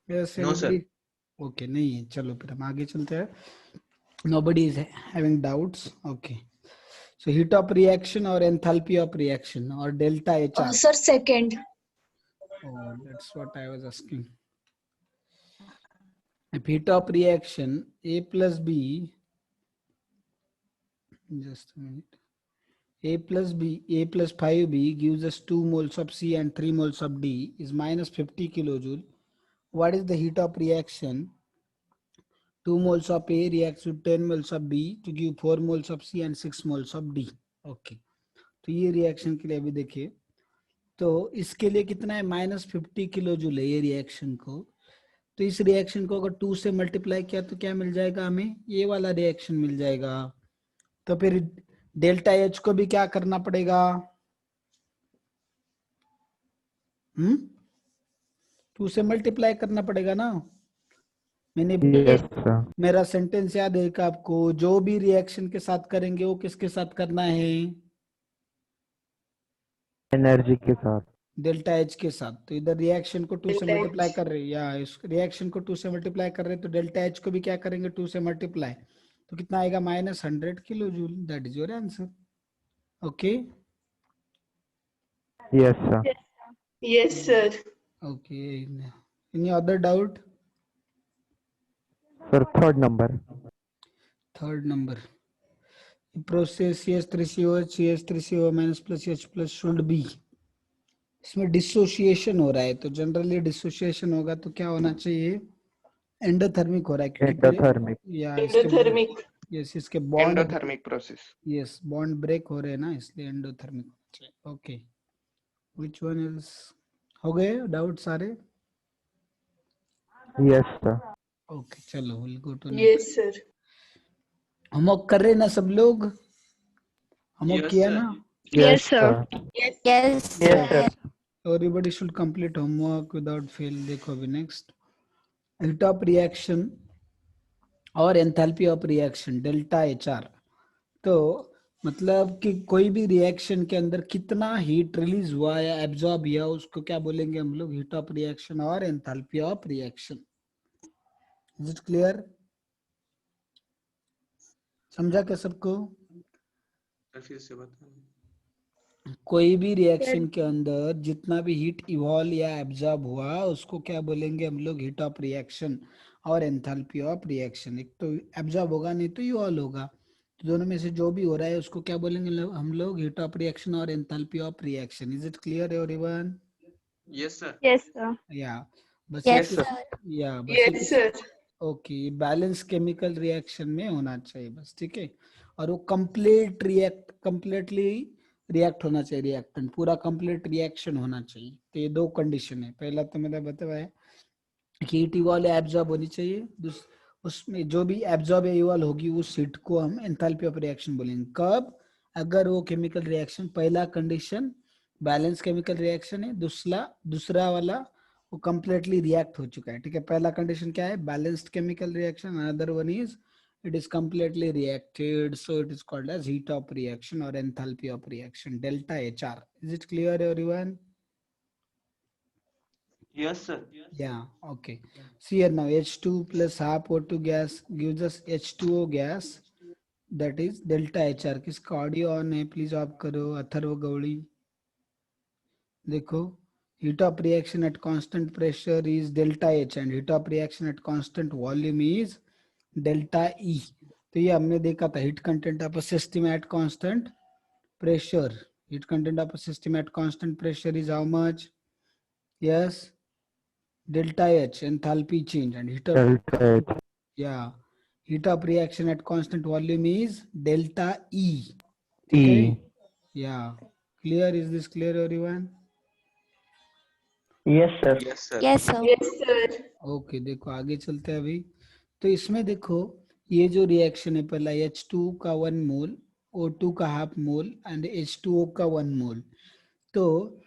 Yes, No, sir. anybody? Okay, नहीं है, चलो फिर हम आगे चलते हैं. Nobody is having doubts. Okay. So heat of reaction or enthalpy of reaction or delta HR. Sir, second. Oh, that's what I was asking. If heat of reaction A plus B, just a minute. A plus 5B gives us 2 moles of C and 3 moles of D is minus 50 kilojoule. What is the heat of reaction? 2 moles of A reacts with 10 moles of B to give 4 moles of C and 6 moles of D. Okay. तो ये reaction के लिए अभी देखिए, तो इसके लिए कितना है, माइनस 50 किलो जूल है ये रिएक्शन को. तो इस रिएक्शन को अगर 2 से मल्टीप्लाई किया तो क्या मिल जाएगा हमें, ये वाला रिएक्शन मिल जाएगा. तो फिर डेल्टा एच को भी क्या करना पड़ेगा, 2 से मल्टीप्लाई करना पड़ेगा ना. मैंने मेरा सेंटेंस याद है कि आपको, जो भी रिएक्शन के साथ करेंगे वो किसके साथ करना है, एनर्जी के साथ, डेल्टा एच के साथ. तो इधर रिएक्शन को 2 से मल्टीप्लाई कर रहे हैं, या इस रिएक्शन को 2 से मल्टीप्लाई कर रहे हैं, तो डेल्टा एच को भी क्या करेंगे 2 से मल्टीप्लाई. तो कितना आएगा, minus 100 kilo joule. That is your answer. Okay. Yes sir. Yes, sir. Okay. Any other doubt? Sir third number. Process CH3COH CH3CO minus plus H plus should be. इसमें dissociation हो रहा है, तो जनरली डिसोसिएशन होगा तो क्या होना चाहिए, एंडोथर्मिक हो रहा है, क्योंकि एंडोथर्मिक. या Endothermic. यस, इसके bond, Endothermic process. Yes, bond break हो रहे हैं ना, इसलिए एंडोथर्मिक होना चाहिए. ओके. व्हिच वन इज, हो गए डाउट सारे? Yes sir. ओके, चलो will go to Yes, sir. Homework कर रहे ना सब लोग, होमवर्क Yes, किया sir. ना? Yes sir. Yes. Yes sir. Everybody should complete homework without fail. देखो अभी नेक्स्ट, heat of reaction और enthalpy of reaction delta HR. तो मतलब कि कोई भी रिएक्शन के अंदर कितना हीट रिलीज हुआ या एब्जॉर्ब हुआ, उसको क्या बोलेंगे हम लोग, हीट ऑफ रिएक्शन और enthalpy of reaction. Is it clear? समझा क्या सबको? फिर से बता. कोई भी रिएक्शन के अंदर जितना भी हीट इवॉल्व या एब्जॉर्ब हुआ उसको क्या बोलेंगे हम लोग, हीट ऑफ रिएक्शन और एंथैल्पी ऑफ रिएक्शन. एक तो एब्जॉर्ब होगा, नहीं तो इवॉल्व होगा. तो दोनों में से जो भी हो रहा है उसको क्या बोलेंगे हम लोग, हीट ऑफ रिएक्शन और enthalpy of reaction. Is it clear everyone? Yes, sir. Yes, sir. या बस Yes, sir. या बस Yes, sir. Okay. Balance chemical reaction में होना चाहिए बस, ठीक है. और वो कंप्लीटली रिएक्ट होना चाहिए, रिएक्टेंट पूरा कंप्लीट रिएक्शन होना चाहिए. तो ये 2 कंडीशन है. पहला तो मैंने बताया कि हीट इवॉल्व या एब्जॉर्ब होनी चाहिए, उसमें जो भी एब्जॉर्ब या इवॉल्व होगी उस हीट को हम एंथैल्पी ऑफ रिएक्शन बोलेंगे. कब, अगर वो केमिकल रिएक्शन, पहला कंडीशन बैलेंस केमिकल रिएक्शन है, दूसरा वाला वो कंप्लीटली रिएक्ट हो चुका है, ठीक है. पहला कंडीशन क्या है, balanced chemical reaction. Another one is it is completely reacted, so it is called as heat of reaction or enthalpy of reaction, delta HR. Is it clear everyone? Yes, sir. Yeah. Okay. See here now, H2 plus half O2 gas gives us H2O gas, that is delta HR. किसका audio on है please of करो. अथर्व गौड़ी, देखो, heat of reaction at constant pressure is delta H and heat of reaction at constant volume is delta E. तो ये हमने देखा था, heat content of a system eight constant pressure. Heat content of a system eight constant pressure is how much? Yes, delta H, enthalpy change, and heat of reaction at constant volume is delta E. Okay. Yeah. Clear? Is this clear everyone? Yes sir. Yes, sir. Yes, sir. Yes, sir. Okay. देखो आगे चलते हैं अभी. तो इसमें देखो, ये जो रिएक्शन है, पहला H2 का 1 मोल, O2 का हाफ मोल एंड H2O का 1 मोल. तो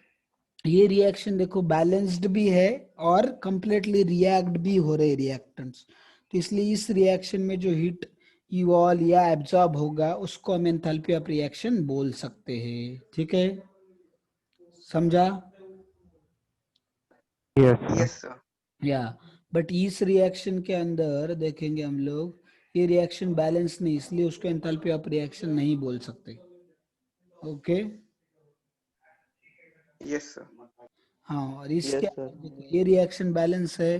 ये रिएक्शन देखो बैलेंस्ड भी है और कंप्लीटली रिएक्ट भी हो रहे रिएक्टेंट्स. तो इसलिए इस रिएक्शन में जो हीट इवॉल्व या एब्जॉर्ब होगा उसको हम एंथैल्पी ऑफ रिएक्शन बोल सकते हैं, ठीक है. समझा? Yes Yes, sir. या बट इस रिएक्शन के अंदर देखेंगे हम लोग ये रिएक्शन बैलेंस नहीं, इसलिए उसको एंथैल्पी ऑफ रिएक्शन नहीं बोल सकते। Okay yes sir. हाँ, और इसके Yes, sir. देखो, ये रिएक्शन बैलेंस है,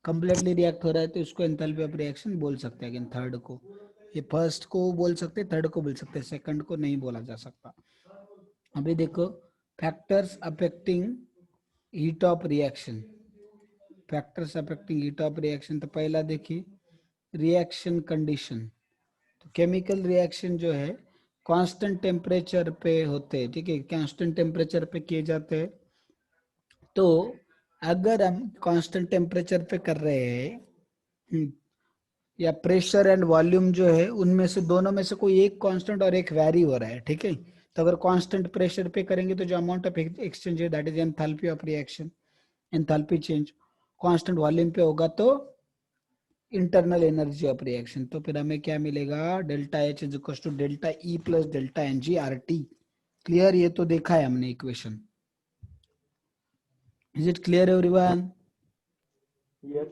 कंप्लीटली रिएक्ट हो रहा है, तो इसको एंथैल्पी ऑफ रिएक्शन बोल सकते हैं। अगेन थर्ड को, ये फर्स्ट को बोल सकते हैं, थर्ड को बोल सकते हैं, सेकंड को नहीं बोला जा सकता। अभी देखो factors affecting heat of reaction, factors affecting heat of reaction, तो पहला देखिए रिएक्शन कंडीशन। तो केमिकल रिएक्शन जो है कांस्टेंट टेम्परेचर पे होते हैं, ठीक है, कांस्टेंट टेम्परेचर पे किए जाते हैं। तो अगर हम कांस्टेंट टेम्परेचर पे कर रहे हैं या प्रेशर एंड वॉल्यूम जो है उनमें से दोनों में से कोई एक कांस्टेंट और एक वैरी हो रहा है, ठीक है, तो अगर कांस्टेंट प्रेशर पे करेंगे तो जो अमाउंट ऑफ एक्सचेंज है that is enthalpy of reaction, enthalpy change. Constant volume पे होगा तो इंटरनल एनर्जी ऑफ रिएक्शन, तो फिर हमें क्या मिलेगा, delta H is equal to delta E plus delta N G R T. Clear, ये तो देखा है हमने equation. Is it clear everyone? Yes,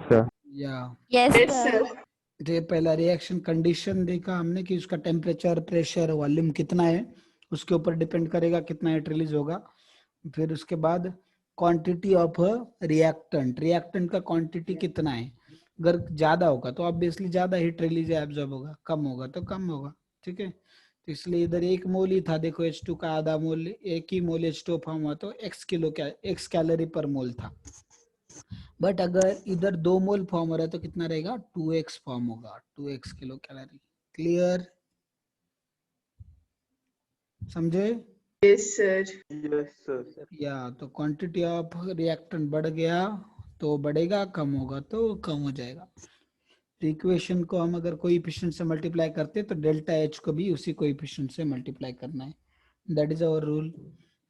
sir. या Yes, sir. ये पहला रिएक्शन कंडीशन देखा हमने कि उसका टेम्परेचर, प्रेशर, वॉल्यूम कितना है, उसके ऊपर डिपेंड करेगा कितना हीट रिलीज होगा। फिर उसके बाद क्वांटिटी ऑफ रिएक्टेंट, रिएक्टेंट का क्वांटिटी कितना है, अगर ज्यादा होगा तो ऑब्वियसली ज्यादा हीट रिलीज एब्जॉर्ब होगा, कम होगा तो कम होगा, ठीक है। तो इसलिए इधर 1 मोल ही था, देखो H2 का आधा मोल, 1 ही मोल H2 फॉर्म हुआ तो x कैलोरी पर मोल था। बट अगर इधर 2 मोल फॉर्म हो रहा है तो कितना रहेगा, 2x फॉर्म होगा, 2x किलो कैलोरी। क्लियर, समझे? Yes, sir. Yes sir. या तो क्वांटिटी ऑफ रिएक्टेंट बढ़ गया तो बढ़ेगा, कम होगा तो कम हो जाएगा। तो इक्वेशन को हम अगर कोएफिशिएंट से मल्टीप्लाई करते हैं तो डेल्टा एच को भी उसी कोएफिशिएंट से मल्टीप्लाई करना है, दैट इज आवर रूल।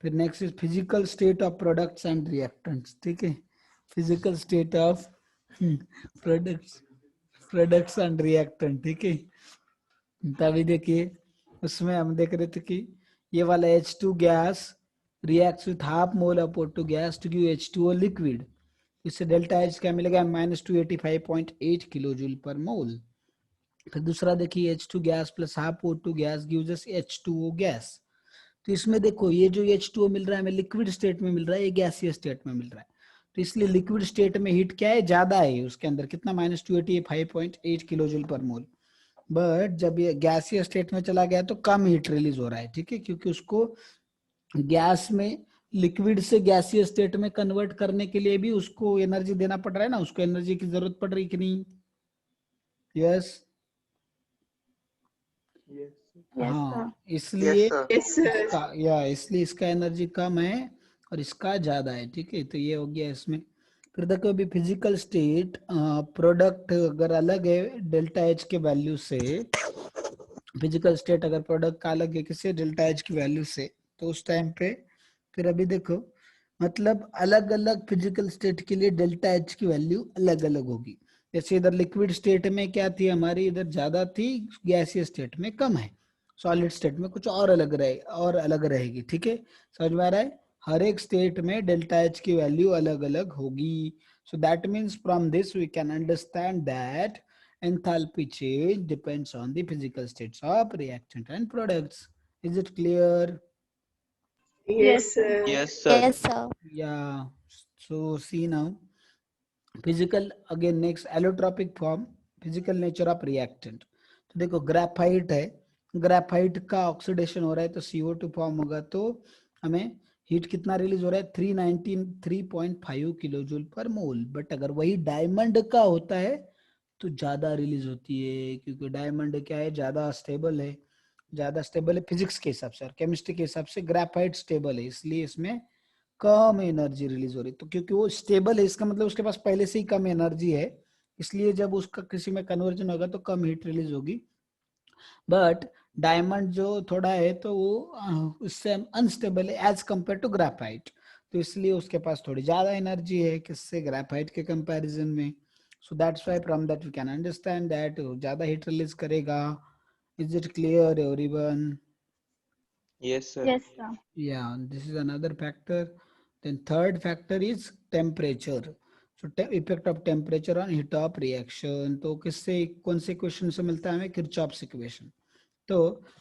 फिर next is physical state of products and reactants, ठीक है, physical state of products and reactant, ठीक है। तभी देखिए उसमें हम देख रहे थे कि ये वाला H2 gas reacts with half mole of O2 gas to give H2O liquid, इससे डेल्टा H क्या मिलेगा, -285.8 किलो जूल पर मोल। फिर दूसरा देखिए H2 gas plus half O2 gas gives us H2O gas. तो इसमें देखो ये जो H2O मिल रहा है हमें लिक्विड स्टेट में मिल रहा है, ये गैसीय स्टेट में मिल रहा है, तो इसलिए लिक्विड स्टेट में हीट क्या है, ज्यादा है उसके अंदर, कितना, -285.8 किलो जूल पर मोल। बट जब ये गैसीय स्टेट में चला गया तो कम हीट रिलीज हो रहा है, ठीक है, क्योंकि उसको गैस में लिक्विड से गैसीय स्टेट में कन्वर्ट करने के लिए भी उसको एनर्जी देना पड़ रहा है ना, उसको एनर्जी की जरूरत पड़ रही कि नहीं? यस, हाँ, इसलिए Yes, sir. इसलिए इसका एनर्जी कम है और इसका ज्यादा है, ठीक है, तो ये हो गया इसमें। फिर देखो अभी फिजिकल स्टेट प्रोडक्ट अगर अलग है डेल्टा एच के वैल्यू से, फिजिकल स्टेट अगर प्रोडक्ट का अलग है किसी डेल्टा एच की वैल्यू से, तो उस टाइम पे फिर अभी देखो मतलब अलग अलग फिजिकल स्टेट के लिए डेल्टा एच की वैल्यू अलग अलग होगी। जैसे इधर लिक्विड स्टेट में क्या थी हमारी, इधर ज्यादा थी, गैसीय स्टेट में कम है, सॉलिड स्टेट में कुछ और अलग रहेगी, ठीक है, समझ में आ रहा है? हर एक स्टेट में डेल्टा एच की वैल्यू अलग अलग होगी। So that means from this we can understand that enthalpy change depends on the physical states of reactant and products. Is it clear? Yes, sir. Yes sir. Yes, sir. Yeah, so see now physical, again next allotropic form, physical nature of reactant। तो देखो graphite है, graphite का oxidation हो रहा है तो CO2 form होगा, तो हमें हीट कितना रिलीज हो रहा है, 393.5 किलो जूल पर मोल। बट अगर वही डायमंड का होता है तो ज्यादा रिलीज होती है, क्योंकि डायमंड क्या है, ज्यादा स्टेबल है, फिजिक्स के हिसाब से और केमिस्ट्री के हिसाब से ग्रेफाइट स्टेबल है, इसलिए इसमें कम एनर्जी रिलीज हो रही। तो क्योंकि वो स्टेबल है इसका मतलब उसके पास पहले से ही कम एनर्जी है, इसलिए जब उसका किसी में कन्वर्जन होगा तो कम हीट रिलीज होगी। बट डायमंड जो थोड़ा है तो वो उससे अनस्टेबल है एज कंपेयर टू ग्रेफाइट, तो इसलिए उसके पास थोड़ी ज्यादा एनर्जी है किससे, ग्रेफाइट के कंपैरिजन में। So that's why from that we can understand that ज्यादा हीट रिलीज करेगा। Is it clear everyone? Yes sir. Yes, sir. Yeah, this is another factor. Then third factor is temperature. So effect of temperature on heat of reaction, तो किससे कौन से question से मिलता है हमें? Kirchhoff's equation. तो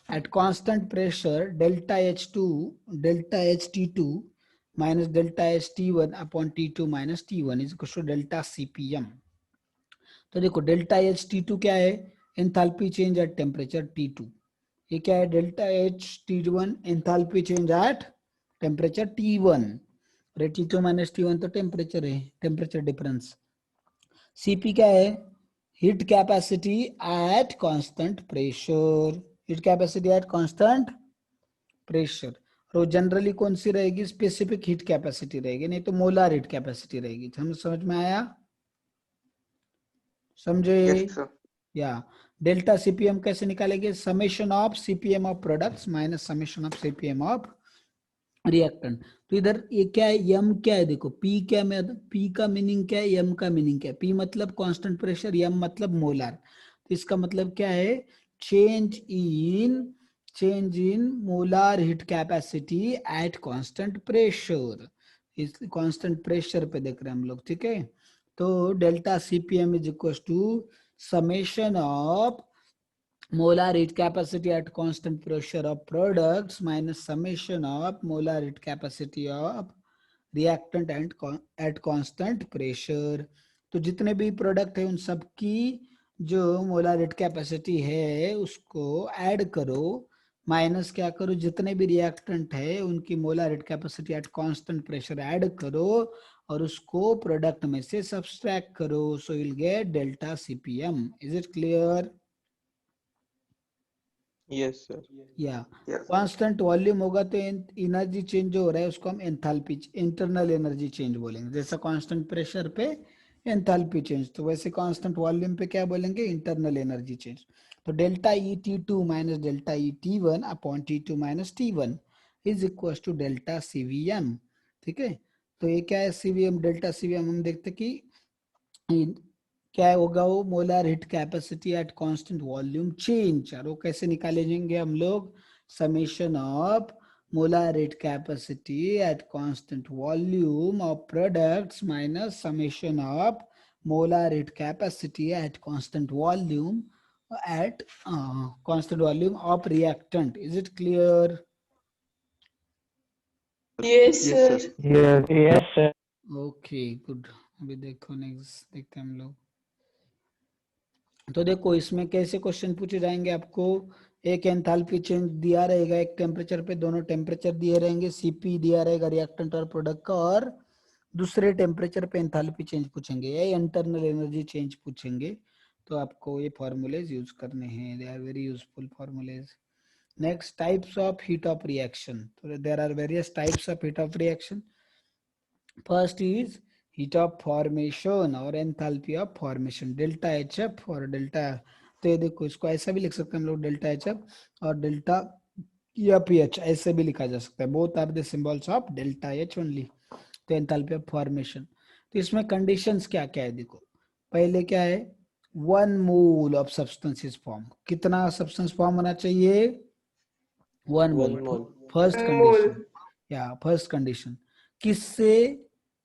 at constant pressure delta H T two minus delta H T one upon T two minus T one is equal to delta CPM. तो देखो डेल्टा एच टी टू क्या है? Enthalpy change at temperature T two. ये क्या है? Delta H T one enthalpy change at temperature T one. T two minus T one तो temperature है, temperature difference. CP क्या है? Heat capacity at constant pressure, heat capacity at constant pressure. तो generally कौन सी रहेगी? स्पेसिफिक हीट कैपेसिटी रहेगी, नहीं तो मोलर हीट कैपेसिटी रहेगी। समझ में आया? समझे? Yes, sir. या डेल्टा सीपीएम कैसे निकालेंगे? Summation of CPM of products minus summation of CPM of reactant. तो इधर ये क्या है? यम क्या है? देखो पी क्या में, पी का मीनिंग क्या है, यम का मीनिंग क्या है? पी मतलब कांस्टेंट प्रेशर, यम मतलब मोलर। तो इसका मतलब क्या है? Change in molar heat capacity at constant pressure. इस कांस्टेंट प्रेशर पे देख रहे हैं हम लोग, ठीक है। तो delta CPM is equal to summation of molar heat capacity at constant pressure of products minus summation of molar heat capacity of reactant and at constant pressure। तो जितने भी प्रोडक्ट है उन सब की जो मोलर हीट कैपेसिटी है उसको ऐड करो, माइनस क्या करो? जितने भी रिएक्टेंट है उनकी molar heat capacity at constant pressure add करो और उसको प्रोडक्ट में से सब्सट्रैक्ट करो। So will get delta CPM. Is it clear? Yes, sir. या Yes. कांस्टेंट वॉल्यूम होगा तो एनर्जी चेंज जो हो रहा है उसको हम एंथैल्पी, इंटरनल एनर्जी चेंज बोलेंगे। जैसा कांस्टेंट प्रेशर पे एंथैल्पी चेंज, तो वैसे कांस्टेंट वॉल्यूम पे क्या बोलेंगे? Internal energy change. तो delta E T two minus delta E T one upon T two minus T one is equal to delta CVM. ठीक है, तो ये क्या है? CVM, delta CVM. हम देखते कि क्या होगा वो? Molar heat capacity at constant volume change. और वो कैसे निकाले जाएंगे हम लोग? Summation of molar heat capacity at constant volume of products minus summation of molar heat capacity at constant volume at constant volume of reactant. Is it clear? Yes, Yes, sir. sir. Yes. Yes, sir. Okay, good. अभी देखो next देखते हैं हम लोग। तो देखो इसमें कैसे क्वेश्चन पूछे जाएंगे आपको? एक एंथैल्पी चेंज दिया रहेगा एक टेम्परेचर पे, दोनों टेम्परेचर दिए रहेंगे, सीपी दिया रहेगा रिएक्टेंट और प्रोडक्ट का, और दूसरे टेम्परेचर पे एंथैल्पी चेंज पूछेंगे या इंटरनल एनर्जी चेंज पूछेंगे। तो आपको ये फॉर्मूलेज यूज करने हैं, they are very useful formulae. Next, types of heat of reaction. तो there are various types of heat of reaction. First is heat of formation और enthalpy of formation, delta H F और delta. तो ये देखो इसको ऐसा भी लिख सकते हैं हम लोग, डेल्टा एच एफ और डेल्टा या पी एच ऐसे भी लिखा जा सकता है। Both are the symbols of delta H only. तो एंथैल्पी ऑफ फॉर्मेशन, तो इसमें कंडीशंस क्या क्या है देखो। पहले क्या है? 1 mole of substance is form. कितना सब्सटेंस फॉर्म होना चाहिए? 1 One mole. mole. First Mole. Condition, या फर्स्ट कंडीशन किससे?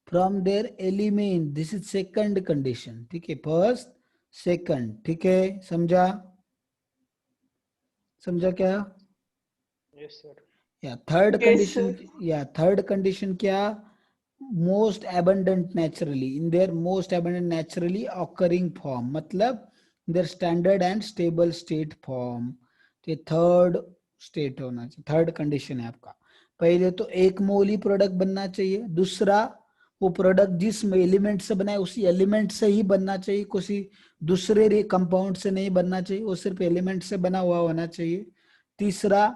From their element. This is second condition, ठीक है, फर्स्ट सेकंड, ठीक है, समझा? समझा क्या? Yes, sir. या थर्ड Yes, कंडीशन, sir. या थर्ड कंडीशन क्या? Most abundant naturally, in their most abundant naturally occurring form, मतलब their standard and stable state form. तो थर्ड स्टेट होना चाहिए, थर्ड कंडीशन है आपका। पहले तो 1 मोल ही प्रोडक्ट बनना चाहिए। दूसरा, वो प्रोडक्ट जिस एलिमेंट से बना है उसी एलिमेंट से ही बनना चाहिए, किसी दूसरे कंपाउंड से नहीं बनना चाहिए, वो सिर्फ एलिमेंट से बना हुआ होना चाहिए। तीसरा,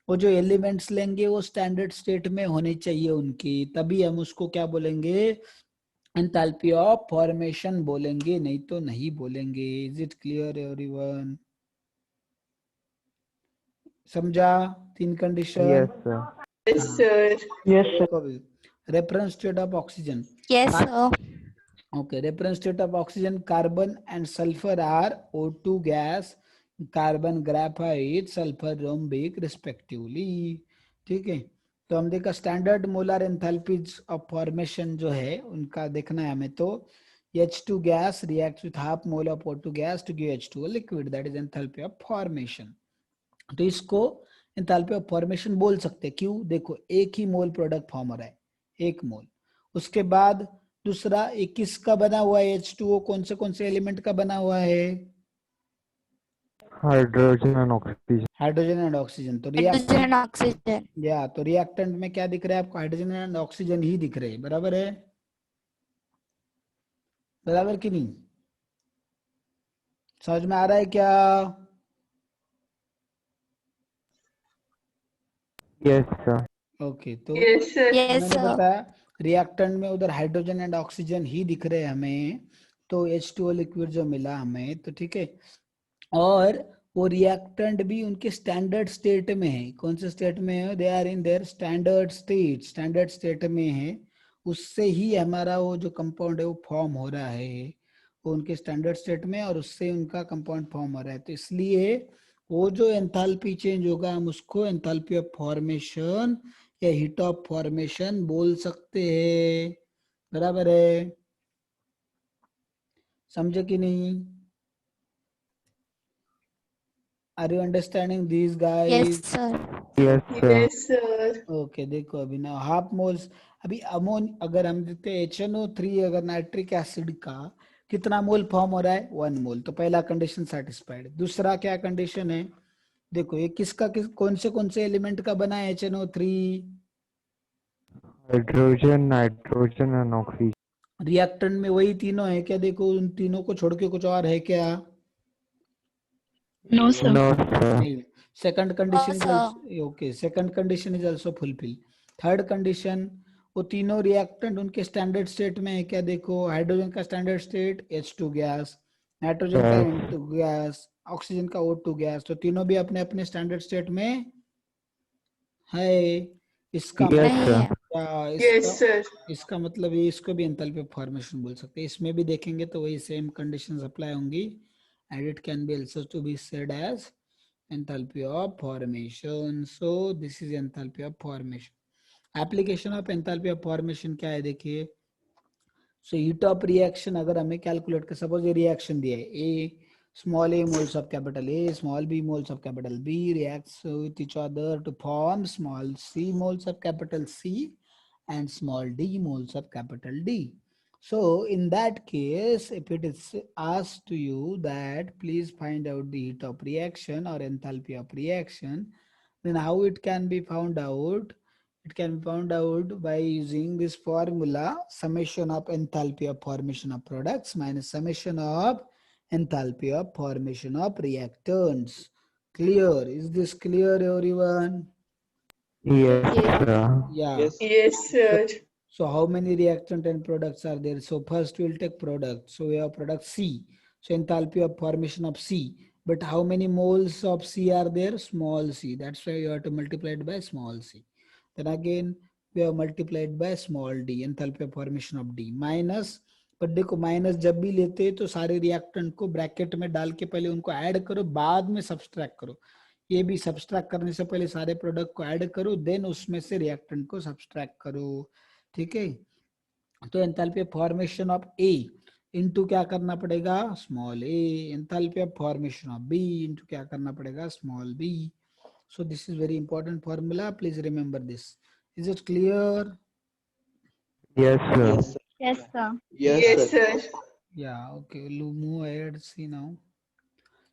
वो जो एलिमेंट्स लेंगे वो स्टैंडर्ड स्टेट में होने चाहिए उनकी, तभी हम उसको क्या बोलेंगे? एंथैल्पी ऑफ फॉर्मेशन बोलेंगे, नहीं तो नहीं बोलेंगे। Is it clear everyone? समझा? 3 condition. Yes, sir. Yes, sir. Yes, sir. देखो अभी, reference state of oxygen. Yes, sir. Okay, reference state of oxygen, carbon and sulfur are O2 gas, carbon graphite, sulfur rhombic respectively। ठीक है, तो हम देखा standard molar enthalpies of formation जो है उनका देखना है हमें। तो H2 gas reacts with half mole of O2 gas to give H2O liquid, that is enthalpy of formation. तो इसको एंथैल्पी ऑफ फॉर्मेशन बोल सकते हैं। क्यों? देखो एक ही मोल प्रोडक्ट फॉर्म हो रहा है, एक मोल। उसके बाद दूसरा एक किसका बना हुआ है H2O, कौन से एलिमेंट का बना हुआ है? Hydrogen and oxygen. Hydrogen and oxygen. तो हाइड्रोजन एंड ऑक्सीजन। या तो रिएक्टेंट में क्या दिख रहा है आपको? हाइड्रोजन एंड ऑक्सीजन ही दिख रहे हैं, बराबर है? बराबर कि नहीं? समझ में आ रहा है क्या? Yes sir. ओके, तो Yes, sir. यस मैंने सर। बताया रिएक्टेंट में उधर हाइड्रोजन एंड ऑक्सीजन ही दिख रहे हैं हमें, तो H2O लिक्विड जो मिला हमें, तो ठीक है। और वो रिएक्टेंट भी उनके स्टैंडर्ड स्टेट में है। कौन से स्टेट में है? They are in their standard state में है। उससे ही हमारा वो जो कंपाउंड है वो फॉर्म हो रहा है, वो उनके स्टैंडर्ड स्टेट में, और उससे उनका कंपाउंड फॉर्म हो रहा है। तो इसलिए वो जो एंथैल्पी चेंज होगा हम उसको एंथैल्पी ऑफ फॉर्मेशन या हीट ऑफ फॉर्मेशन बोल सकते हैं, बराबर है? समझे कि नहीं? Are you understanding this yes guys? Sir. Yes sir. Yes, sir. Okay, देखो अभी ना हाफ मोल्स, अभी अगर हम देखते हैं HNO3 अगर नाइट्रिक एसिड का कितना मोल फॉर्म हो रहा है? 1 मोल। तो पहला कंडीशन सेटिस्फाइड। दूसरा क्या कंडीशन है? देखो ये कौन से एलिमेंट का बना है HNO3? Hydrogen, nitrogen and oxygen. Reactant में वही तीनों है क्या? देखो उन तीनों को छोड़ के कुछ और है क्या? No, sir. No sir. नहीं। Second condition is sir. Okay, second condition is also fulfil. Third condition, वो तीनों रिएक्टेंट उनके स्टैंडर्ड स्टेट में है क्या? देखो हाइड्रोजन का standard state H2 gas, nitrogen का Yes. N2 गैस, ऑक्सीजन का O2 गैस, तो तीनों भी अपने अपने स्टैंडर्ड स्टेट में है। इसका यस नहीं सर। है। Yes, इसका sir. इसका मतलब ये, इसको भी एंथैल्पी ऑफ फॉर्मेशन बोल सकते हैं। इसमें भी देखेंगे तो वही सेम कंडीशंस अप्लाई होंगी, and it can be also to be said as enthalpy of formation. So this is enthalpy of formation. Application of enthalpy of formation क्या है देखिए। So heat of reaction अगर हमें कैलकुलेट कर, suppose ये reaction दिया है, A small a moles of capital A, small b moles of capital B reacts with each other to form small c moles of capital C and small d moles of capital D. So in that case, if it is asked to you that please find out the heat of reaction or enthalpy of reaction, then how it can be found out? It can be found out by using this formula, summation of enthalpy of formation of products minus summation of enthalpy of formation of reactants. Clear? Is this clear everyone? Yes sir. Yeah. Yes. Yes, sir. So how many reactant and products are there? So first we'll take product. So we have product C. So enthalpy of formation of C. But how many moles of C are there? Small c. That's why you have to multiply it by small c. Then again we have multiplied by small d. Enthalpy of formation of D. Minus, but देखो minus जब भी लेते हैं तो सारे reactant को bracket में डाल के पहले उनको ऐड करो, बाद में सब्सट्रैक्ट करो। ये भी सब्सट्रैक्ट करने से पहले सारे प्रोडक्ट को ऐड करो, देन उसमें से रिएक्टेंट को सब्सट्रैक्ट करो, ठीक है। तो enthalpy of formation of A into क्या करना पड़ेगा? Small A. Enthalpy of formation of B into क्या करना पड़ेगा? Small B. So this is very important formula, please remember this. Is it clear? Yes sir. Yes, sir. Yes sir. Yes, Yes, sir. sir. Yeah, okay, we'll move ahead. See now,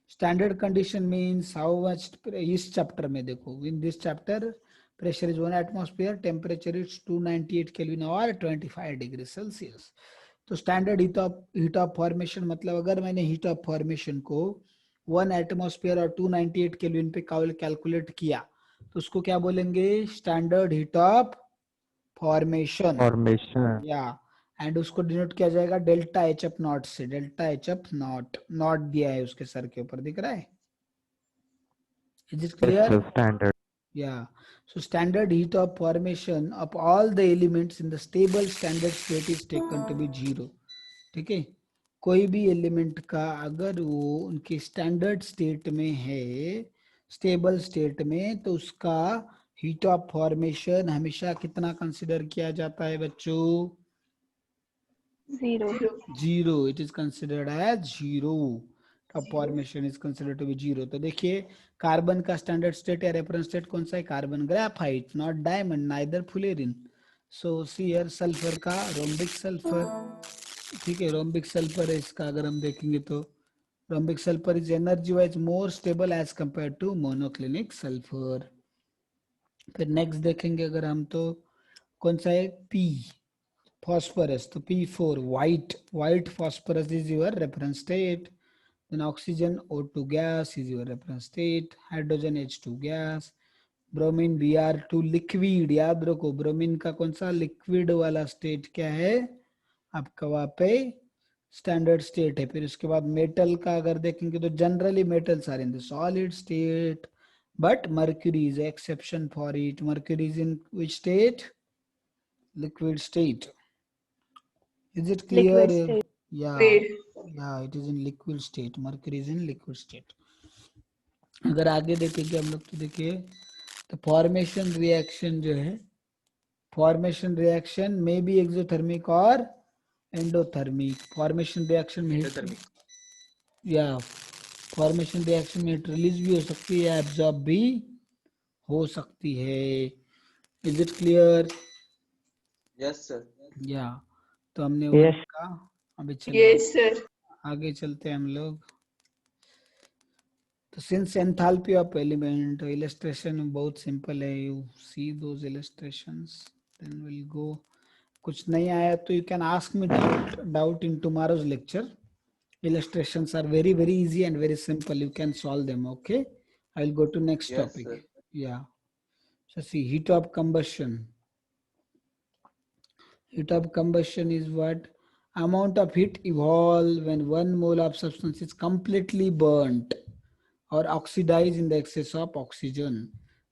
standard condition means how much, इस chapter में देखो, in this chapter pressure is 1 atmosphere, temperature is 298 Kelvin or 25 degree Celsius. तो standard heat of formation मतलब अगर मैंने heat of formation को 1 atmosphere और 298 kelvin पे कैलकुलेट किया तो उसको क्या बोलेंगे? Standard heat of formation. Formation. या एंड उसको डिनोट किया जाएगा डेल्टा एच एफ नॉट से। Delta H F not, not दिया है उसके सर के ऊपर, दिख रहा है? Is it Yes clear? sir. Standard. Yeah. So standard heat of formation of all the elements in the stable standard state is taken to be 0. ठीक है। कोई भी एलिमेंट का अगर वो उनके स्टैंडर्ड स्टेट में है, स्टेबल स्टेट में, तो उसका हीट ऑफ फॉर्मेशन हमेशा कितना कंसिडर किया जाता है बच्चों? Zero. Zero, it is considered as zero, top formation is considered to be zero. तो देखिए कार्बन का स्टैंडर्ड स्टेट या रेफरेंस स्टेट कौन सा है? Carbon graphite, not diamond, neither fullerene. So see here sulphur का रोम्बिक सल्फर, ठीक है, रोम्बिक सल्फर है इसका। अगर हम देखेंगे तो rhombic sulphur is energy wise more stable as compare to monoclinic sulphur. फिर नेक्स्ट देखेंगे अगर हम तो कौन सा है? पी phosphorus, तो P4 white phosphorus is your reference state. Then oxygen O2 gas is your reference state. Hydrogen H2 gas. Bromine Br2 liquid, याद रखो ब्रोमीन का कौन सा लिक्विड वाला स्टेट क्या है आपका? वहां पे स्टैंडर्ड स्टेट है। फिर उसके बाद मेटल का अगर देखेंगे तो generally metals are in the solid state, but mercury is exception for it. Mercury is in which state? Liquid state. Is it clear? Liquid state. Yeah, Liquid. yeah, it is in liquid state. Mercury is in liquid state. अगर आगे देखेंगे हम लोग तो देखिए तो formation reaction जो है, फॉर्मेशन रिएक्शन में भी एक्सोथर्मिक और एंडोथर्मिक। फॉर्मेशन रिएक्शन में या फॉर्मेशन रिएक्शन में हीट रिलीज भी हो सकती है, एब्जॉर्ब भी हो सकती है। Is it clear? Yes, sir. या तो हमने वो Yes. देखा। अभी चलो Yes, sir. आगे चलते हैं हम लोग। तो since enthalpy of element, illustration बहुत सिंपल है, you see those illustrations then will go. कुछ नहीं आया तो you can ask me doubt in tomorrow's lecture. Illustrations are very very easy and very simple, you can solve them. Okay, I'll go to next Yes, topic. sir. Yeah, so see, heat of combustion. Heat of combustion is what? Amount of heat evolve when 1 mole of substance is completely burnt or oxidized in the excess of oxygen.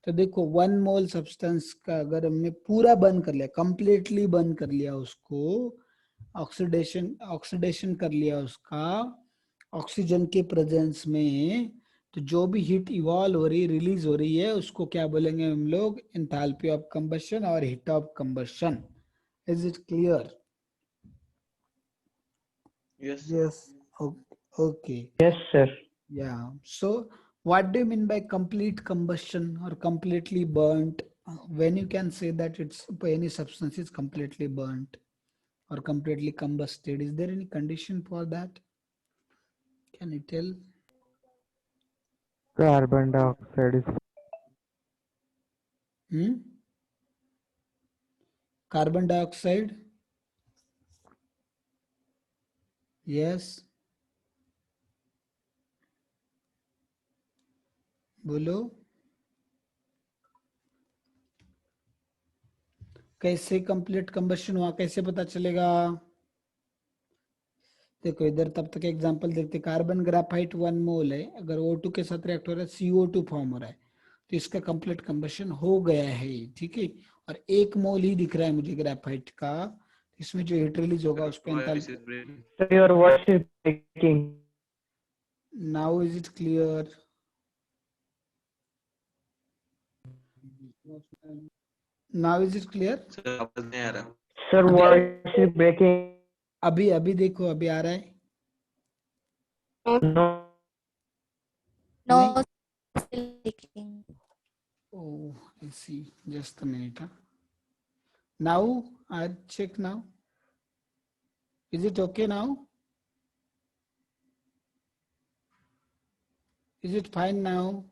तो देखो 1 मोल substance का अगर हमने पूरा burn कर लिया, completely burn कर लिया उसको, ऑक्सीडेशन कर लिया उसका ऑक्सीजन के प्रेजेंस में, तो जो भी हीट इवॉल्व हो रही, रिलीज हो रही है, उसको क्या बोलेंगे हम लोग? एंथैल्पी ऑफ कंबशन और heat of combustion. Is it clear? Yes, sir. Yes. Okay. Yes, sir. Yeah. So what do you mean by complete combustion or completely burnt? When you can say that it's any substance is completely burnt or completely combusted, is there any condition for that? Can you tell? Carbon dioxide is Carbon dioxide? Yes. बोलो कैसे complete combustion हुआ, कैसे पता चलेगा? देखो इधर तब तक एग्जांपल देखते, कार्बन ग्राफाइट 1 मोल है, अगर O2 के साथ रिएक्ट हो रहा है, CO2 फॉर्म हो रहा है, तो इसका कंप्लीट कंबशन हो गया है, ठीक है। और 1 मोल ही दिख रहा है मुझे ग्राफाइट का, इसमें जो हीट रिलीज होगा उसको Voice is breaking. Sir, your voice is breaking. Now is it clear? Now is it clear? Sir, आवाज नहीं आ रहा. Sir, voice is breaking. अभी अभी देखो, अभी आ रहा है? No. No, नहीं? still leaking. Oh, I see. Just a minute. Huh? Now, I check now. Is it okay now? Is it fine now?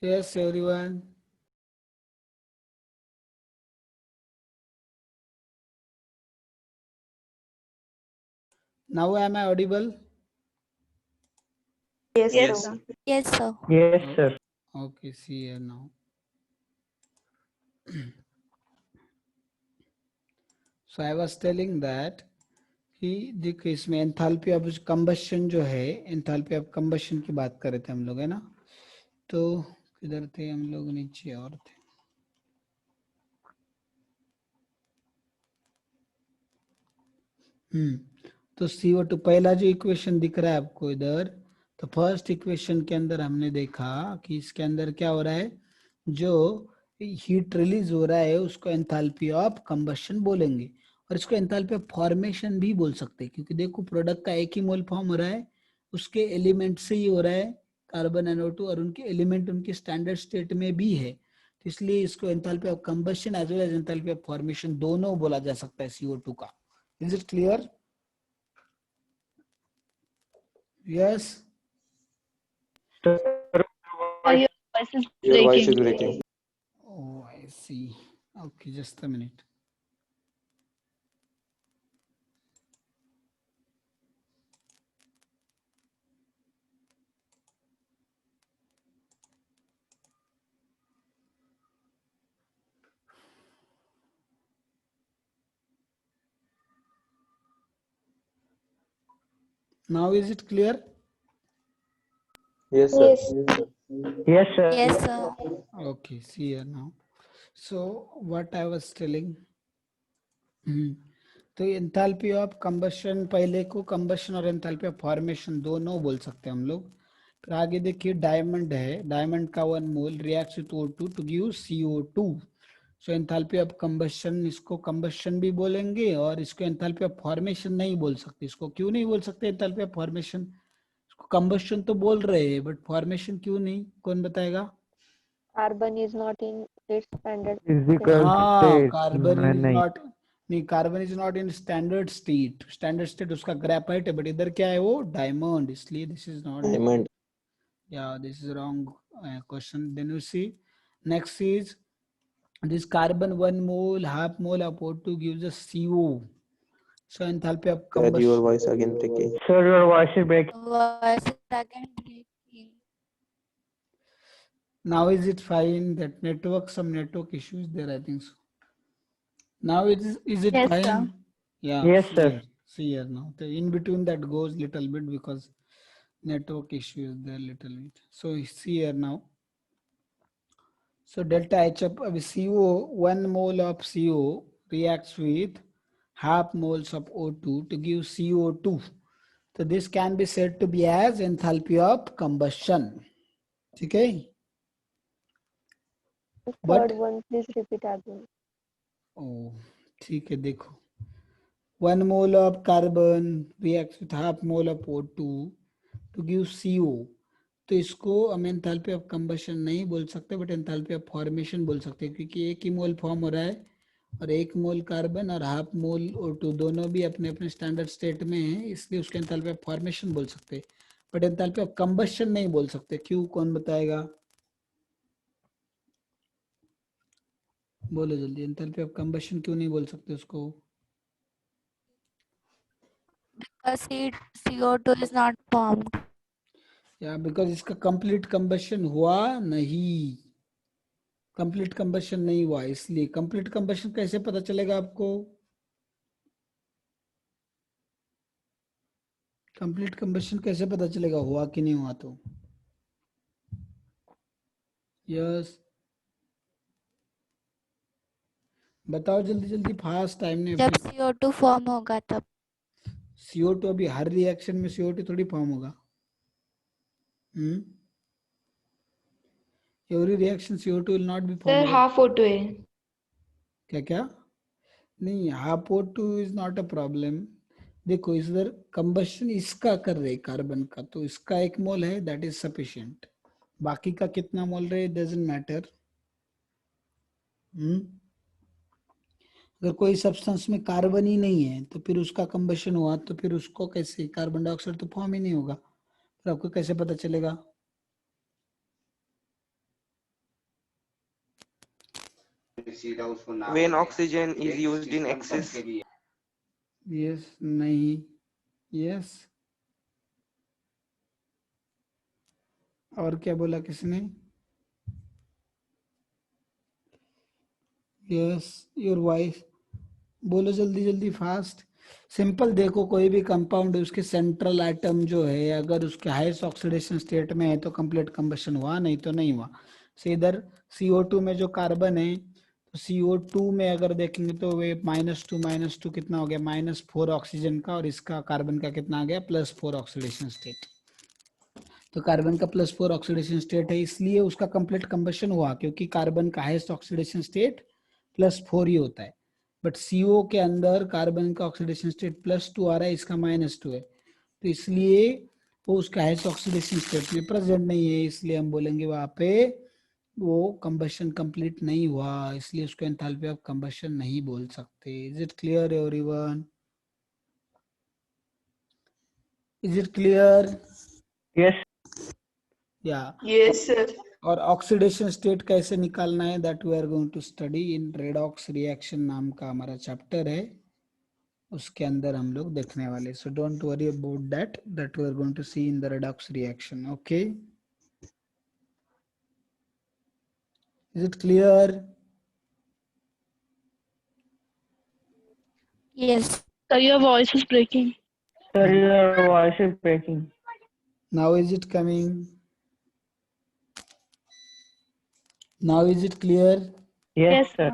Yes, everyone. Now am I audible? Yes, Yes, sir. sir. Yes, sir. Yes, sir. Okay, see here now. So I was telling that कि देखो इसमें enthalpy of combustion जो है, enthalpy of combustion की बात कर रहे थे हम लोग, है ना? तो किधर थे हम लोग? नीचे और थे। तो CO2 पहला जो इक्वेशन दिख रहा है आपको इधर, तो फर्स्ट इक्वेशन के अंदर हमने देखा कि इसके अंदर क्या हो रहा है, जो हीट रिलीज हो रहा है उसको एंथैल्पी ऑफ कंबशन बोलेंगे, और इसको एंथैल्पी ऑफ फॉर्मेशन भी बोल सकते हैं, क्योंकि देखो प्रोडक्ट का एक ही मोल फॉर्म हो रहा है, उसके एलिमेंट से ही हो रहा है, कार्बन NO2, और उनके एलिमेंट उनके स्टैंडर्ड स्टेट में भी है, तो इसलिए इसको enthalpy of combustion as well as enthalpy of formation दोनों बोला जा सकता है CO2 का। Is it clear? Yes. Sir, Your voice is Your voice is breaking. breaking. Oh, I see. Okay, just a minute. Now is it clear? Yes, sir. yes, sir. Yes, sir. Okay, see here now. So what I was telling, तो enthalpy of combustion, पहले को combustion और enthalpy of formation दोनों बोल सकते हैं हम लोग। फिर आगे देखिए डायमंड है, डायमंड का 1 mole reacts with O2 to give CO2। So enthalpy of combustion, इसको कंबशन भी बोलेंगे और इसको एंथैल्पी ऑफ फॉर्मेशन नहीं बोल सकते। इसको क्यों नहीं बोल सकते एंथैल्पी ऑफ फॉर्मेशन? इसको कंबशन तो बोल रहे हैं बट फॉर्मेशन क्यों नहीं, कौन बताएगा? Carbon is not in its standard. Physical हाँ, state कार्बन में इज नहीं। नॉट, नहीं carbon is not in standard state, standard state उसका ग्रेफाइट है, बट इधर क्या है वो डायमंड, इसलिए this is not, Diamond. yeah, this is wrong question. Then you see next is this carbon 1 mole, half mole of O2 gives us CO. So enthalpy of Sir, your combustion. voice again breaking. Sir, your voice is breaking. Voice is again breaking. Now is it fine? That network, some network issues there, I think so. Now is it Yes, fine? sir. Yeah. Yes, see sir. here, see here now. The in between that goes little bit because network issue is there little bit. So see here now. So delta H of CO, 1 mole of CO reacts with half moles of O2 to give CO2. So this can be said to be as enthalpy of combustion. Okay. Third one, please repeat again. Oh, ठीक है, देखो 1 mole of carbon reacts with half mole of O2 to give CO. तो इसको हम enthalpy of combustion नहीं बोल सकते but enthalpy of formation बोल सकते हैं, क्योंकि एक ही मोल फॉर्म हो रहा है और 1 मोल कार्बन और हाफ मोल O2 दोनों भी अपने अपने स्टैंडर्ड स्टेट में हैं, इसलिए उसके एंथैल्पी ऑफ फॉर्मेशन बोल सकते हैं बट एंथैल्पी ऑफ कंबशन नहीं बोल सकते। क्यों, कौन बताएगा? बोलो जल्दी, एंथैल्पी ऑफ कंबशन क्यों नहीं बोल सकते उसको? Because CO2 is not formed. या बिकॉज इसका कंप्लीट कंबशन हुआ नहीं, कंप्लीट कंबशन नहीं हुआ, इसलिए कंप्लीट कंबशन कैसे पता चलेगा आपको? कंप्लीट कंबशन कैसे पता चलेगा हुआ कि नहीं हुआ? तो यस, बताओ जल्दी जल्दी, फास्ट टाइम ने। जब CO2 फॉर्म होगा तब। CO2 अभी हर रिएक्शन में CO2 थोड़ी फॉर्म होगा। Every reaction CO2 will not be Sir, form. half O2 है. क्या क्या? नहीं, half O2 is not a problem. देखो इधर कंबशन इसका कर रहे कार्बन का, तो इसका 1 मोल है, दैट इज सफिशिएंट। बाकी का कितना मोल रहे डजंट मैटर। अगर कोई सब्सटेंस में कार्बन ही नहीं है तो फिर उसका कंबशन हुआ तो फिर उसको कैसे, कार्बन डाइऑक्साइड तो फॉर्म ही नहीं होगा, फिर आपको कैसे पता चलेगा? When oxygen is used in excess, yes, नहीं, यस, और क्या बोला किसने? यस, योर वाइफ, बोलो जल्दी जल्दी फास्ट। सिंपल, देखो कोई भी कंपाउंड है उसके सेंट्रल एटम जो है अगर उसके हाईएस्ट ऑक्सीडेशन स्टेट में है तो कंप्लीट कंबशन हुआ, नहीं तो नहीं हुआ। से इधर CO2 में जो कार्बन है तो CO2 में अगर देखेंगे तो वे -2 कितना हो गया, -4 ऑक्सीजन का, और इसका कार्बन का कितना आ गया, +4 ऑक्सीडेशन स्टेट। तो कार्बन का +4 ऑक्सीडेशन स्टेट है, इसलिए उसका कंप्लीट कंबशन हुआ, क्योंकि कार्बन का हाईएस्ट ऑक्सीडेशन स्टेट +4 ही होता है। बट CO के अंदर कार्बन का ऑक्सीडेशन स्टेट +2 आ रहा है, इसका -2 है, तो इसलिए वो उसका हाईएस्ट ऑक्सीडेशन स्टेट में प्रेजेंट नहीं है, इसलिए हम बोलेंगे वहां पे वो कंबशन कंप्लीट नहीं हुआ, इसलिए उसको एंथैल्पी ऑफ कंबशन नहीं बोल सकते। Is it clear everyone? Is it clear? Yes. या Yes, sir. और ऑक्सीडेशन स्टेट कैसे निकालना है, that we are going to study in redox reaction नाम का हमारा चैप्टर है, उसके अंदर हम लोग देखने वाले। So don't worry about that we are going to see in the redox reaction. Okay, is it clear? Yes. Sir, your voice is breaking. Sir, your voice is breaking. Now is it coming? Now is it clear? Yes, Yes, sir.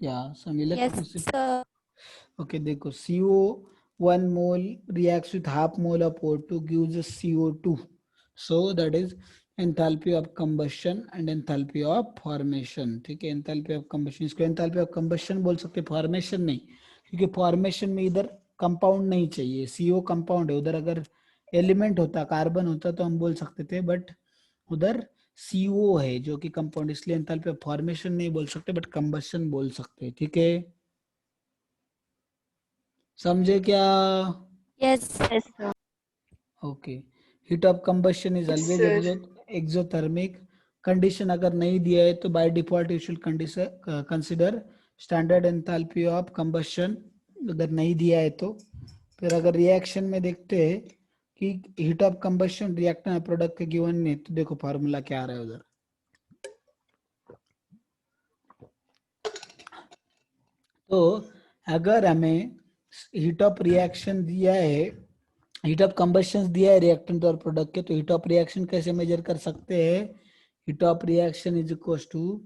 Yeah, some Yes, electricity. sir. Okay, देखो CO 1 mole reacts with half mole of O2 gives us CO2. So that is enthalpy of combustion and enthalpy of formation. ठीक है, enthalpy of combustion, इसको enthalpy of combustion बोल सकते, formation नहीं, क्योंकि formation में इधर कंपाउंड नहीं चाहिए, CO कंपाउंड है, उधर अगर एलिमेंट होता, कार्बन होता तो हम बोल सकते थे, बट उधर CO है जो कि कंपाउंड, इसलिए एंथैल्पी ऑफ फॉर्मेशन नहीं बोल सकते, बट कंबशन बोल सकते। ठीक है, समझे क्या? Yes. Yes, sir. Okay, heat of combustion is Yes, always sir. Exothermic condition. अगर नहीं दिया है तो by default you should consider standard enthalpy of combustion, अगर नहीं दिया है तो। फिर अगर रिएक्शन में देखते हैं कि heat of combustion reactant product के गिवन में, तो देखो फार्मूला क्या आ रहा है उधर। तो अगर हमें हीट ऑफ रिएक्शन दिया है, हीट ऑफ कंबशन दिया है रिएक्टेंट और प्रोडक्ट के, तो हीट ऑफ रिएक्शन कैसे मेजर कर सकते हैं? Heat of reaction is equal to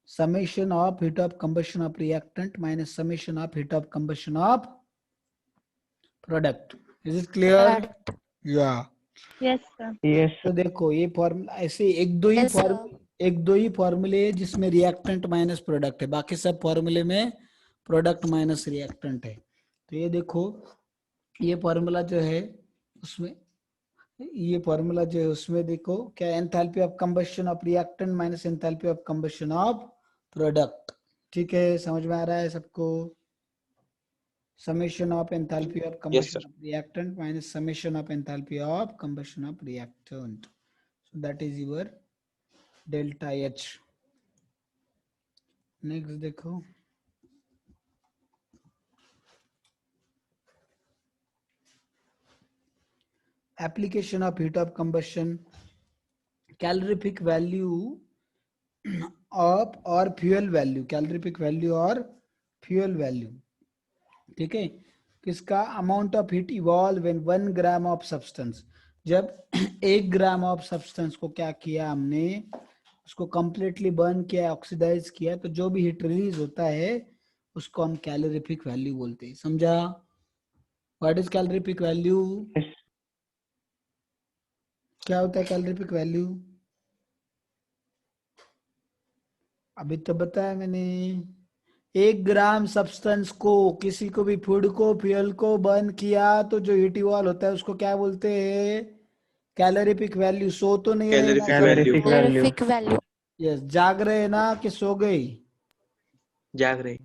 summation of heat of combustion of reactant minus summation of heat of combustion of product. Is it clear? Product. या Yes, sir. Yes, तो sir. देखो ये formula ऐसे एक Yes, sir. दो ही फॉर्मूले जिसमें reactant minus product है, बाकी सब फॉर्मूले में प्रोडक्ट माइनस रिएक्टेंट है। तो ये देखो, ये फॉर्मूला जो है उसमें, ये फॉर्मूला जो है उसमें देखो क्या, enthalpy of combustion of reactant minus enthalpy of combustion of product. ठीक है, समझ में आ रहा है सबको? summation of enthalpy of combustion sir. of reactant minus summation of enthalpy of combustion of reactant. So that is your delta H. Next देखो, application of heat of combustion, calorific value of or fuel value, calorific value और fuel value। ठीक है, किसका? Amount of heat evolve when 1 gram of substance, जब 1 gram of substance को क्या किया हमने, उसको कंप्लीटली बर्न किया, ऑक्सीडाइज किया, तो जो भी हीट रिलीज होता है उसको हम कैलोरीफिक वैल्यू बोलते हैं। समझा? What is calorific value? Yes. क्या होता है कैलोरीफिक वैल्यू? अभी तो बताया मैंने, 1 ग्राम सब्सटेंस को, किसी को भी फूड को, फ्यूल को बर्न किया तो जो हीट इवॉल्व होता है उसको क्या बोलते हैं? Calorific value. सो तो नहीं रहे ना? Calorific value. Calorific value. Calorific value. Yes, जाग रहे हैं ना कि सो गई? जाग रहे।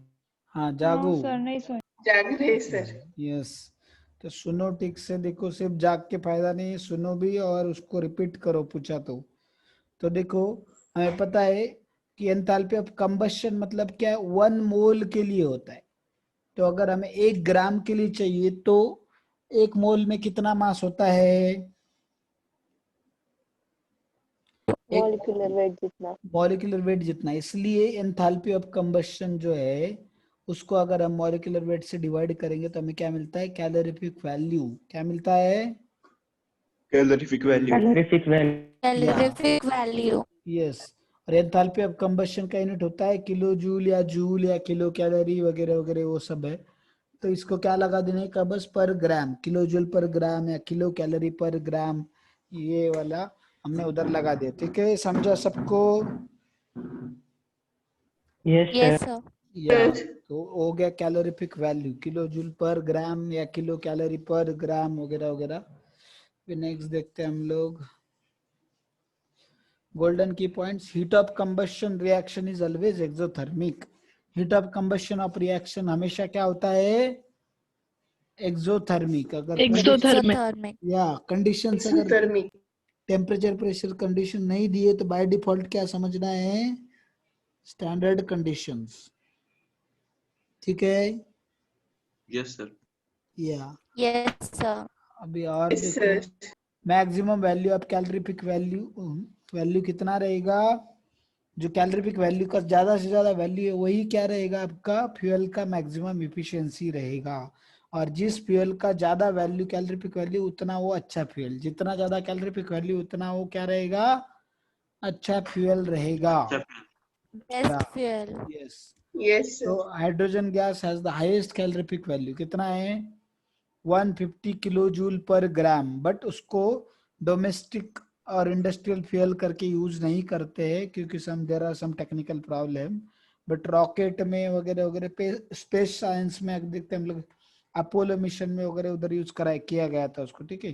हाँ, जागो। No, sir, नहीं सुन. जाग रहे sir. यस, तो सुनो ठीक से, देखो सिर्फ जाग के फायदा नहीं, सुनो भी और उसको रिपीट करो पूछा तो देखो हमें पता है कि एंथैल्पी ऑफ कंबशन मतलब क्या है, 1 मोल के लिए होता है। तो अगर हमें 1 ग्राम के लिए चाहिए तो 1 मोल में कितना मास होता है? मॉलिक्यूलर वेट जितना। मॉलिक्यूलर वेट जितना। इसलिए एंथैल्पी ऑफ कंबशन जो है उसको अगर हम मॉलिक्यूलर वेट से डिवाइड करेंगे तो हमें क्या मिलता है? Calorific value. क्या मिलता है? Calorific value. Calorific value. Calorific value. Yes, और एंथैल्पी ऑफ कंबशन का यूनिट होता है किलो जूल या किलो कैलोरी वगैरह वगैरह, वो सब है। तो इसको क्या लगा देने का? बस पर ग्राम, किलो जूल पर ग्राम या किलो कैलोरी पर ग्राम, ये वाला हमने उधर लगा दिया, ठीक है, समझा सबको? Yes, Yes, sir. sir. या तो हो गया calorific value, kilo joule per ग्राम या किलो कैलोरी पर ग्राम वगैरह वगैरह। फिर नेक्स्ट देखते हैं हम लोग गोल्डन की points. Heat of combustion reaction is always exothermic. Heat of combustion of reaction हमेशा क्या होता है? एक्सोथर्मिक। अगर Exothermic. Exothermic. या कंडीशंस अगर Exothermic. टेम्परेचर प्रेशर कंडीशन नहीं दिए तो बाय डिफॉल्ट क्या समझना है? स्टैंडर्ड कंडीशंस, ठीक है? Yes, sir. या Yes, sir. अभी और Yes, देखो, sir. Maximum value of calorific value, value कितना रहेगा? जो कैलोरीफिक वैल्यू का ज्यादा से ज्यादा वैल्यू है वही क्या रहेगा? आपका फ्यूल का मैक्सिमम इफिशियंसी रहेगा। और जिस फ्यूल का ज्यादा वैल्यू कैलोरीफिक वैल्यू उतना वो अच्छा फ्यूल, जितना ज्यादा कैलोरीफिक वैल्यू उतना वो क्या रहेगा? अच्छा फ्यूल रहेगा। Best fuel. यस। Yes, sir. तो hydrogen gas has the highest calorific value, कितना है? 150 kilo joule per gram. But उसको डोमेस्टिक और इंडस्ट्रियल फ्यूल करके यूज नहीं करते हैं क्योंकि there are some technical problem. But rocket में वगैरह वगैरह, स्पेस साइंस में देखते हैं हम लोग, अपोलो मिशन में वगैरह उधर यूज किया गया था उसको, ठीक है?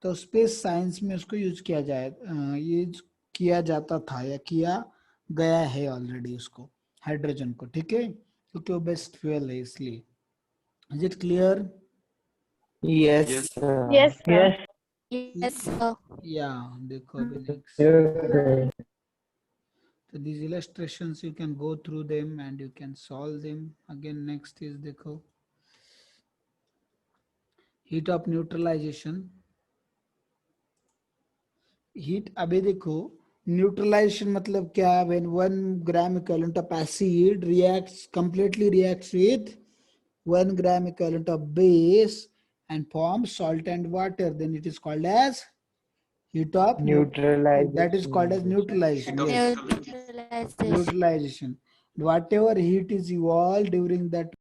तो स्पेस साइंस में उसको यूज यूज किया जाता था या किया गया है ऑलरेडी उसको, हाइड्रोजन को, ठीक है? क्योंकि वो बेस्ट फ्यूल है इसलिए। Is it clear? Yes, Yes. sir. Yes, sir. Yes. Yes, sir. या देखो अभी next, Yes, sir. so these illustrations you can go through them and you can solve them. Again next is देखो heat of neutralization. Heat, अभी देखो neutralisation मतलब क्या? when 1 gram equivalent of acid completely reacts with 1 gram equivalent of base and forms salt and water, then it is called as heat of Neutralization. that is called as neutralization. Yes, Neutralization. neutralization. Whatever heat is evolved during that